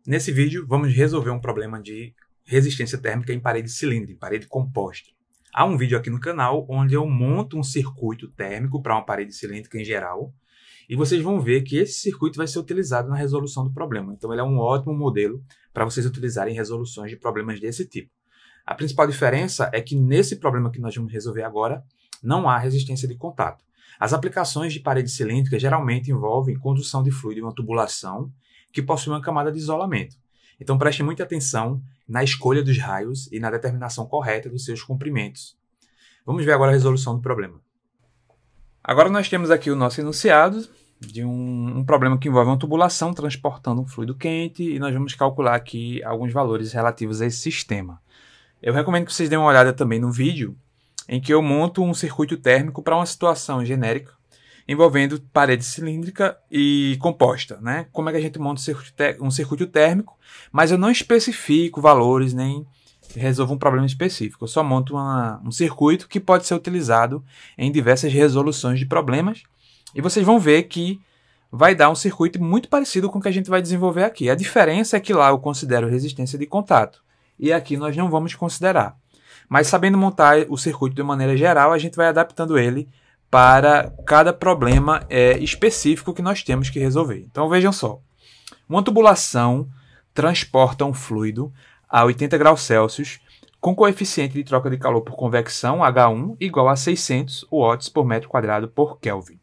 Nesse vídeo, vamos resolver um problema de resistência térmica em parede cilíndrica, em parede composta. Há um vídeo aqui no canal onde eu monto um circuito térmico para uma parede cilíndrica em geral, e vocês vão ver que esse circuito vai ser utilizado na resolução do problema. Então ele é um ótimo modelo para vocês utilizarem em resoluções de problemas desse tipo. A principal diferença é que nesse problema que nós vamos resolver agora, não há resistência de contato. As aplicações de parede cilíndrica geralmente envolvem condução de fluido em uma tubulação que possui uma camada de isolamento. Então preste muita atenção na escolha dos raios e na determinação correta dos seus comprimentos. Vamos ver agora a resolução do problema. Agora nós temos aqui o nosso enunciado de um problema que envolve uma tubulação transportando um fluido quente e nós vamos calcular aqui alguns valores relativos a esse sistema. Eu recomendo que vocês deem uma olhada também no vídeo em que eu monto um circuito térmico para uma situação genérica envolvendo parede cilíndrica e composta, né? Como é que a gente monta um circuito térmico, mas eu não especifico valores nem resolvo um problema específico. Eu só monto um circuito que pode ser utilizado em diversas resoluções de problemas e vocês vão ver que vai dar um circuito muito parecido com o que a gente vai desenvolver aqui. A diferença é que lá eu considero resistência de contato e aqui nós não vamos considerar. Mas sabendo montar o circuito de maneira geral, a gente vai adaptando ele para cada problema específico que nós temos que resolver. Então vejam só, uma tubulação transporta um fluido a 80 graus Celsius com coeficiente de troca de calor por convecção, H1, igual a 600 watts por metro quadrado por Kelvin.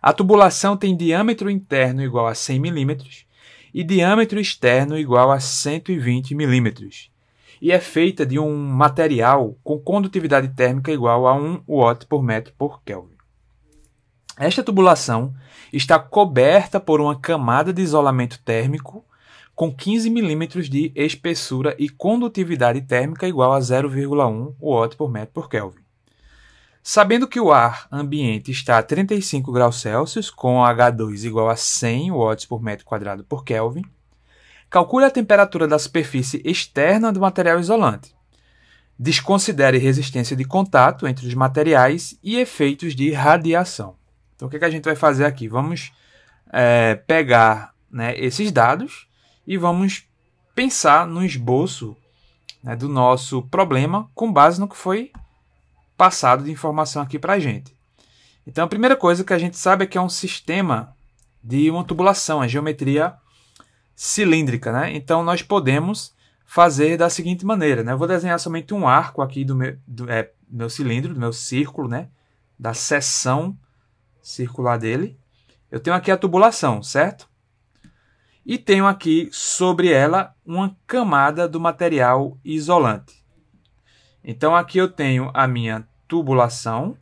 A tubulação tem diâmetro interno igual a 100 milímetros e diâmetro externo igual a 120 milímetros. E é feita de um material com condutividade térmica igual a 1 watt por metro por Kelvin. Esta tubulação está coberta por uma camada de isolamento térmico com 15 milímetros de espessura e condutividade térmica igual a 0,1 watt por metro por Kelvin. Sabendo que o ar ambiente está a 35 graus Celsius com H2 igual a 100 watts por metro quadrado por Kelvin, calcule a temperatura da superfície externa do material isolante. Desconsidere resistência de contato entre os materiais e efeitos de radiação. Então, o que a gente vai fazer aqui? Vamos pegar, esses dados e vamos pensar no esboço, do nosso problema com base no que foi passado de informação aqui para a gente. Então, a primeira coisa que a gente sabe é que é um sistema de uma tubulação, a geometria cilíndrica, Então, nós podemos fazer da seguinte maneira, Eu vou desenhar somente um arco aqui do meu cilindro, do meu círculo, Da seção circular dele. Eu tenho aqui a tubulação, certo? E tenho aqui sobre ela uma camada do material isolante. Então, aqui eu tenho a minha tubulação,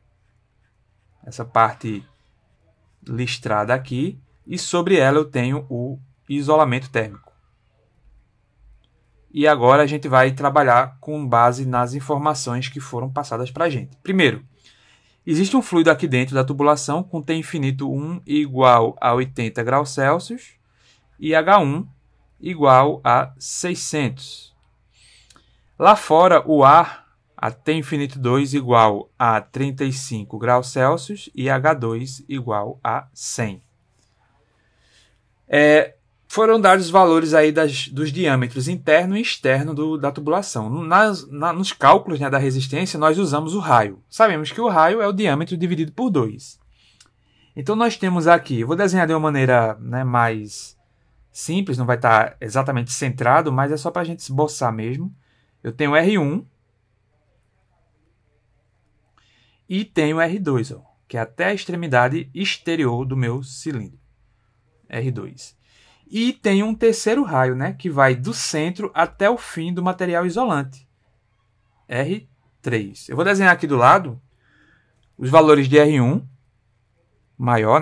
essa parte listrada aqui, e sobre ela eu tenho o isolamento térmico. E agora a gente vai trabalhar com base nas informações que foram passadas para a gente. Primeiro, existe um fluido aqui dentro da tubulação com T infinito 1 igual a 80 graus Celsius e H1 igual a 600. Lá fora, o ar a T infinito 2 igual a 35 graus Celsius e H2 igual a 100. Foram dados os valores aí dos diâmetros interno e externo da tubulação. Nos cálculos da resistência, nós usamos o raio. Sabemos que o raio é o diâmetro dividido por 2. Então, nós temos aqui, eu vou desenhar de uma maneira mais simples, não vai estar exatamente centrado, mas é só para a gente esboçar mesmo. Eu tenho R1 e tenho R2, que é até a extremidade exterior do meu cilindro. R2. E tem um terceiro raio, que vai do centro até o fim do material isolante, R3. Eu vou desenhar aqui do lado os valores de R1, maior,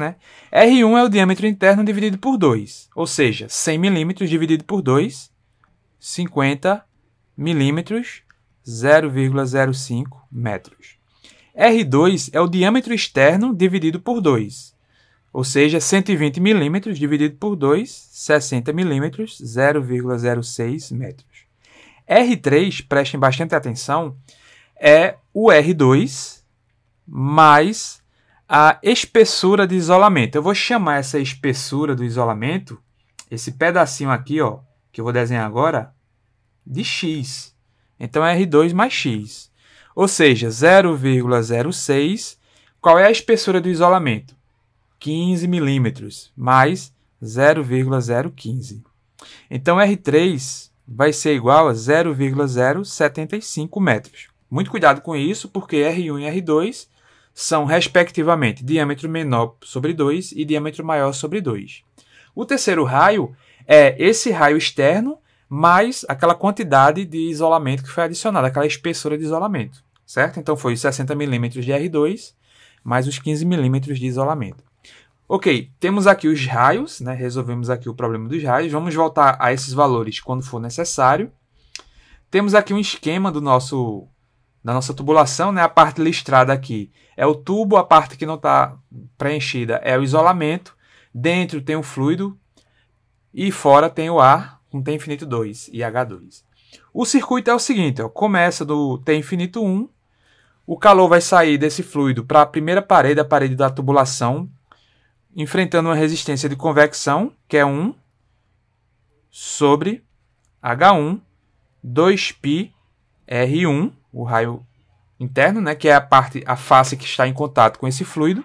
R1 é o diâmetro interno dividido por 2, ou seja, 100 milímetros dividido por 2, 50 milímetros, 0,05 metros. R2 é o diâmetro externo dividido por 2. Ou seja, 120 milímetros dividido por 2, 60 milímetros, 0,06 metros. R3, prestem bastante atenção, é o R2 mais a espessura de isolamento. Eu vou chamar essa espessura do isolamento, esse pedacinho aqui, que eu vou desenhar agora, de x. Então, é R2 mais x. Ou seja, 0,06. Qual é a espessura do isolamento? 15 milímetros, mais 0,015. Então, R3 vai ser igual a 0,075 metros. Muito cuidado com isso, porque R1 e R2 são, respectivamente, diâmetro menor sobre 2 e diâmetro maior sobre 2. O terceiro raio é esse raio externo mais aquela quantidade de isolamento que foi adicionada, aquela espessura de isolamento, certo? Então, foi os 60 milímetros de R2 mais os 15 milímetros de isolamento. Ok, temos aqui os raios, né? Resolvemos aqui o problema dos raios. Vamos voltar a esses valores quando for necessário. Temos aqui um esquema da nossa tubulação, né? A parte listrada aqui é o tubo, a parte que não está preenchida é o isolamento. Dentro tem o fluido e fora tem o ar com T infinito 2 e H2. O circuito é o seguinte, ó, começa do T infinito 1, o calor vai sair desse fluido para a primeira parede, a parede da tubulação, enfrentando uma resistência de convecção, que é 1 sobre H1, 2π R1, o raio interno, né, que é a face que está em contato com esse fluido.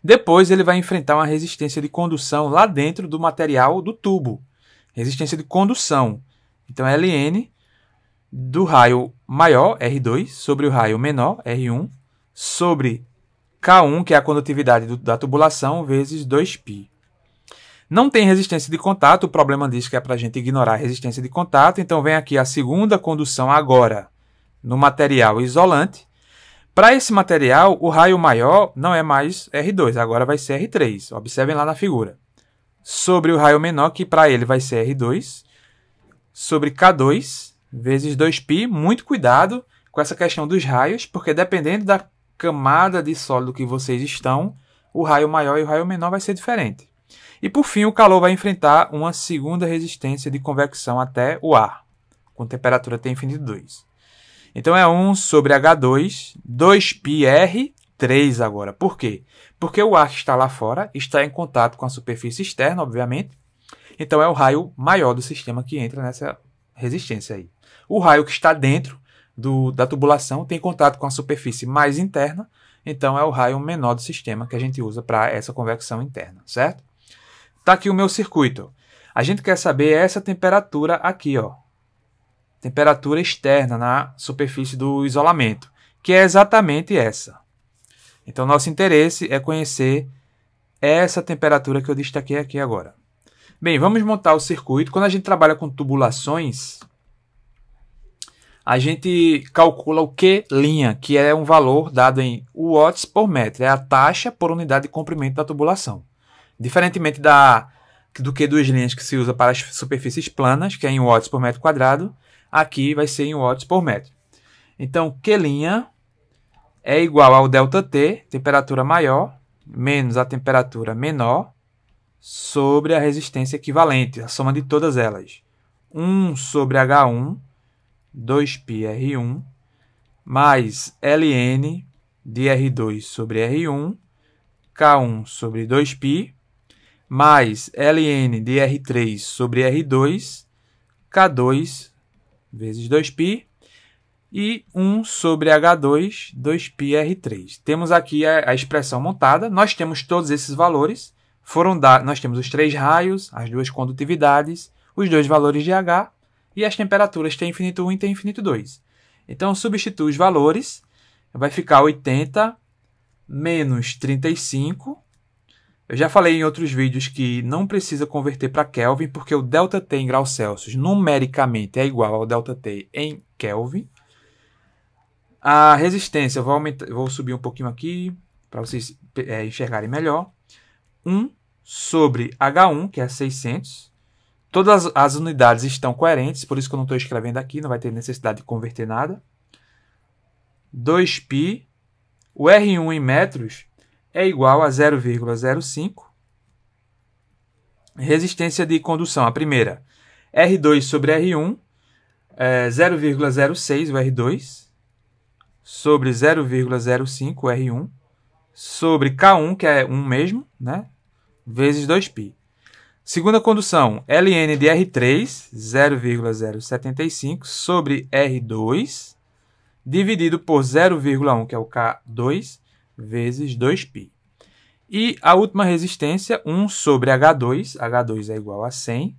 Depois ele vai enfrentar uma resistência de condução lá dentro do material do tubo. Resistência de condução. Então, Ln do raio maior, R2, sobre o raio menor, R1, sobre K1, que é a condutividade da tubulação, vezes 2π. Não tem resistência de contato, o problema diz que é para a gente ignorar a resistência de contato, então vem aqui a segunda condução agora no material isolante. Para esse material, o raio maior não é mais R2, agora vai ser R3. Observem lá na figura. Sobre o raio menor, que para ele vai ser R2, sobre K2, vezes 2π. Muito cuidado com essa questão dos raios, porque dependendo da camada de sólido que vocês estão, o raio maior e o raio menor vai ser diferente. E por fim, o calor vai enfrentar uma segunda resistência de convecção até o ar, com temperatura T infinito 2. Então é 1 sobre H2, 2πr3 agora. Por quê? Porque o ar que está lá fora está em contato com a superfície externa, obviamente. Então é o raio maior do sistema que entra nessa resistência aí. O raio que está dentro da tubulação tem contato com a superfície mais interna, então é o raio menor do sistema que a gente usa para essa convecção interna, certo? Está aqui o meu circuito. A gente quer saber essa temperatura aqui, ó. Temperatura externa na superfície do isolamento, que é exatamente essa. Então, nosso interesse é conhecer essa temperatura que eu destaquei aqui agora. Bem, vamos montar o circuito. Quando a gente trabalha com tubulações, a gente calcula o Q', que é um valor dado em watts por metro. É a taxa por unidade de comprimento da tubulação. Diferentemente do Q2' que se usa para as superfícies planas, que é em watts por metro quadrado, aqui vai ser em watts por metro. Então, Q' é igual ao ΔT, temperatura maior, menos a temperatura menor, sobre a resistência equivalente, a soma de todas elas. 1 sobre H1, 2πr1, mais Ln de R2 sobre R1, K1 sobre 2π, mais Ln de R3 sobre R2, K2 vezes 2π, e 1 sobre H2, 2πr3. Temos aqui a expressão montada. Nós temos todos esses valores. Nós temos os 3 raios, as 2 condutividades, os 2 valores de H e as temperaturas T infinito 1 e T infinito 2. Então, substituo os valores. Vai ficar 80 menos 35. Eu já falei em outros vídeos que não precisa converter para Kelvin, porque o ΔT em graus Celsius numericamente é igual ao ΔT em Kelvin. A resistência, eu vou subir um pouquinho aqui para vocês enxergarem melhor. 1 sobre H1, que é 600. Todas as unidades estão coerentes, por isso que eu não estou escrevendo aqui, não vai ter necessidade de converter nada. 2π, o R1 em metros é igual a 0,05. Resistência de condução, a primeira, R2 sobre R1, 0,06 o R2, sobre 0,05 o R1, sobre K1, que é 1 mesmo, né? Vezes 2π. Segunda condução, ln de R3, 0,075, sobre R2, dividido por 0,1, que é o K2, vezes 2π. E a última resistência, 1 sobre H2, H2 é igual a 100,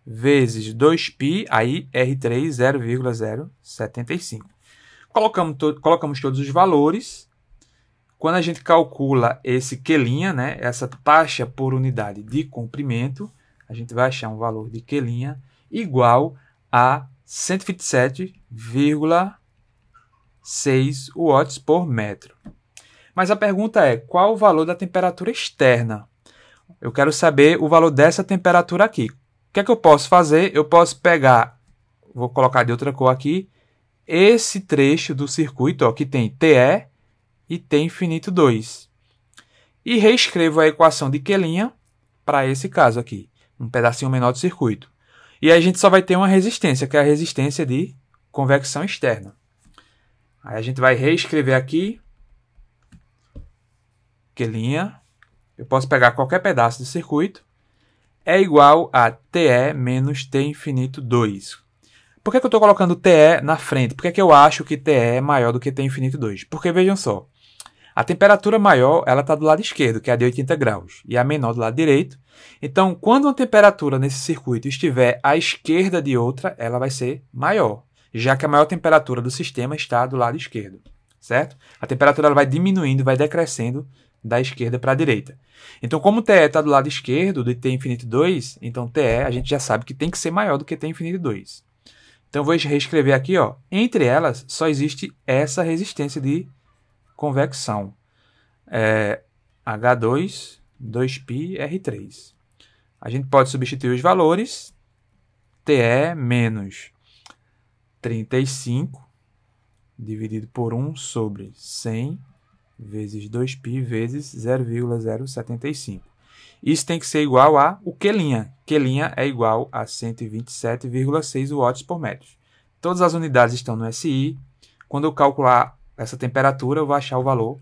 vezes 2π, aí R3, 0,075. Colocamos todos os valores. Quando a gente calcula esse Q', né, essa taxa por unidade de comprimento, a gente vai achar um valor de Q' igual a 127,6 watts por metro. Mas a pergunta é, qual o valor da temperatura externa? Eu quero saber o valor dessa temperatura aqui. O que é que eu posso fazer? Eu posso pegar, vou colocar de outra cor aqui, esse trecho do circuito, ó, que tem TE e T infinito 2. E reescrevo a equação de Q' para esse caso aqui, um pedacinho menor do circuito. E aí a gente só vai ter uma resistência, que é a resistência de convecção externa. Aí a gente vai reescrever aqui, Q', eu posso pegar qualquer pedaço do circuito, é igual a TE menos T infinito 2. Por que eu estou colocando TE na frente? Por que eu acho que TE é maior do que T infinito 2? Porque, vejam só, a temperatura maior está do lado esquerdo, que é a de 80 graus, e a menor do lado direito. Então, quando uma temperatura nesse circuito estiver à esquerda de outra, ela vai ser maior, já que a maior temperatura do sistema está do lado esquerdo, certo? A temperatura ela vai diminuindo, vai decrescendo da esquerda para a direita. Então, como TE está do lado esquerdo de T infinito 2, então TE a gente já sabe que tem que ser maior do que T infinito 2. Então, eu vou reescrever aqui, ó, entre elas só existe essa resistência de convecção. H2, 2π, R3. A gente pode substituir os valores. TE menos 35 dividido por 1 sobre 100 vezes 2π vezes 0,075. Isso tem que ser igual a o Q'. Q' é igual a 127,6 watts por metro. Todas as unidades estão no SI. Quando eu calcular essa temperatura, eu vou achar o valor.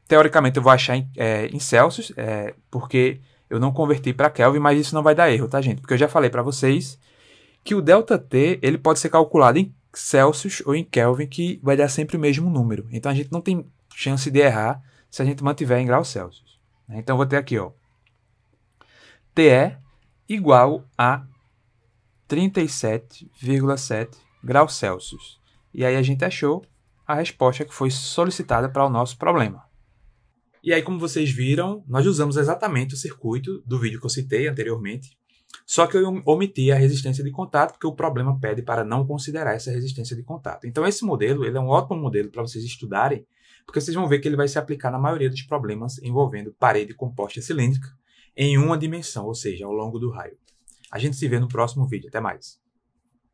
Teoricamente, eu vou achar em Celsius, porque eu não converti para Kelvin, mas isso não vai dar erro, tá, gente? Porque eu já falei para vocês que o ΔT ele pode ser calculado em Celsius ou em Kelvin, que vai dar sempre o mesmo número. Então, a gente não tem chance de errar se a gente mantiver em graus Celsius. Então, eu vou ter aqui, ó, TE igual a 37,7 graus Celsius. E aí a gente achou a resposta que foi solicitada para o nosso problema. E aí, como vocês viram, nós usamos exatamente o circuito do vídeo que eu citei anteriormente, só que eu omiti a resistência de contato, porque o problema pede para não considerar essa resistência de contato. Então, esse modelo ele é um ótimo modelo para vocês estudarem, porque vocês vão ver que ele vai se aplicar na maioria dos problemas envolvendo parede composta cilíndrica em uma dimensão, ou seja, ao longo do raio. A gente se vê no próximo vídeo. Até mais!